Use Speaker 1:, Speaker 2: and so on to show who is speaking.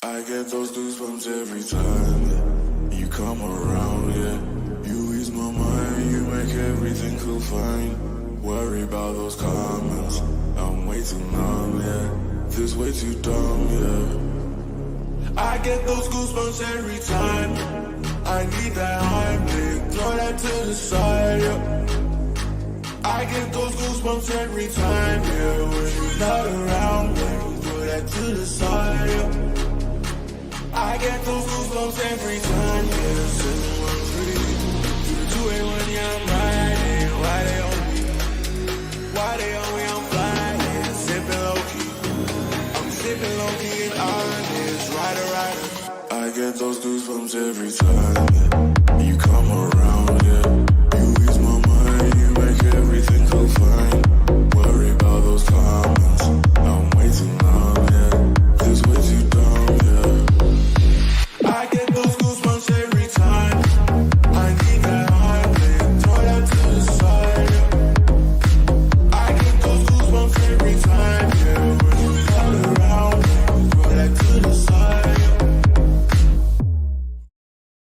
Speaker 1: I get those goosebumps every time you come around, yeah. You ease my mind, you make everything feel fine. Worry about those comments, I'm way too numb, yeah. This way too dumb, yeah. I get those goosebumps every time I need that high big, throw that to the side, yeah. I get those goosebumps every time, yeah. When you're not around, yeah, throw that to the side, yeah. I get those goosebumps every time, yeah. 713, 281, yeah, I'm riding. Why they on me? Why they on me? I'm flying, sipping low key. I'm sipping low key and honest, rider. I get those goosebumps every time, yeah.